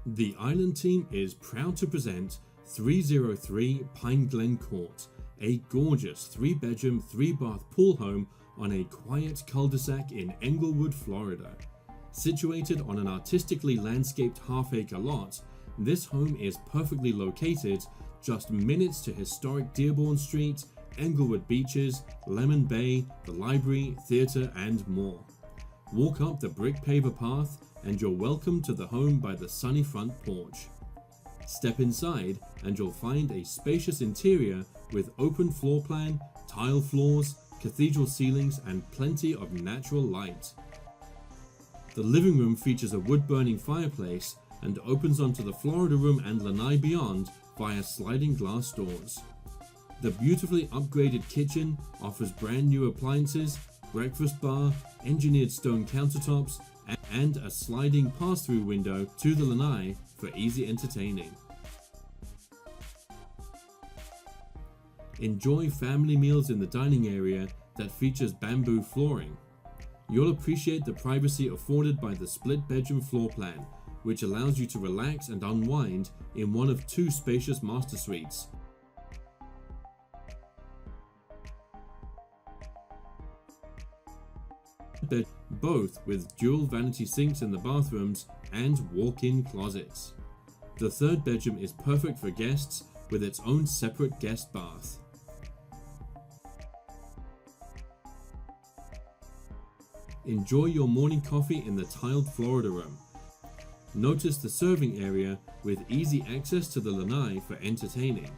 The Island team is proud to present 303 Pine Glen Court, a gorgeous 3-bedroom, 3-bath pool home on a quiet cul-de-sac in Englewood, Florida. Situated on an artistically landscaped half-acre lot, this home is perfectly located, just minutes to historic Dearborn Street, Englewood beaches, Lemon Bay, the library, theatre and more. Walk up the brick paver path and you're welcomed to the home by the sunny front porch. Step inside and you'll find a spacious interior with open floor plan, tile floors, cathedral ceilings and plenty of natural light. The living room features a wood-burning fireplace and opens onto the Florida room and lanai beyond via sliding glass doors. The beautifully upgraded kitchen offers brand new appliances, breakfast bar, engineered stone countertops, and a sliding pass-through window to the lanai for easy entertaining. Enjoy family meals in the dining area that features bamboo flooring. You'll appreciate the privacy afforded by the split-bedroom floor plan, which allows you to relax and unwind in one of 2 spacious master suites. Both with dual vanity sinks in the bathrooms and walk-in closets. The 3rd bedroom is perfect for guests with its own separate guest bath. Enjoy your morning coffee in the tiled Florida room. Notice the serving area with easy access to the lanai for entertaining.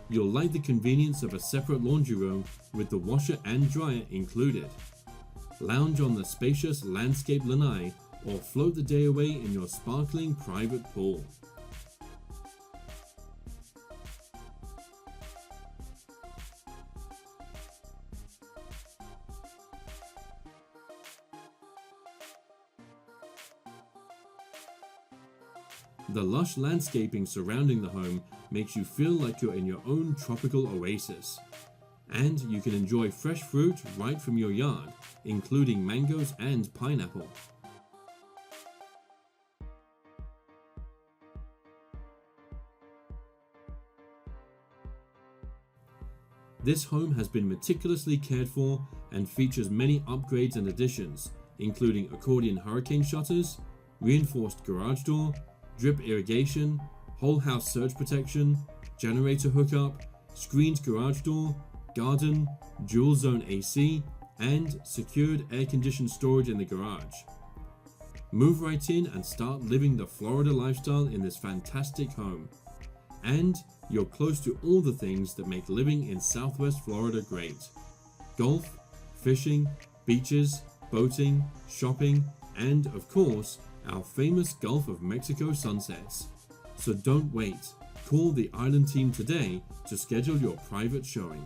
You'll like the convenience of a separate laundry room with the washer and dryer included. Lounge on the spacious landscape lanai or float the day away in your sparkling private pool. The lush landscaping surrounding the home makes you feel like you're in your own tropical oasis. And you can enjoy fresh fruit right from your yard, including mangoes and pineapple. This home has been meticulously cared for and features many upgrades and additions, including accordion hurricane shutters, reinforced garage door, drip irrigation, whole house surge protection, generator hookup, screened garage door, garden, dual zone AC, and secured air-conditioned storage in the garage. Move right in and start living the Florida lifestyle in this fantastic home. And you're close to all the things that make living in Southwest Florida great. Golf, fishing, beaches, boating, shopping, and of course, our famous Gulf of Mexico sunsets. So don't wait. Call the Island team today to schedule your private showing.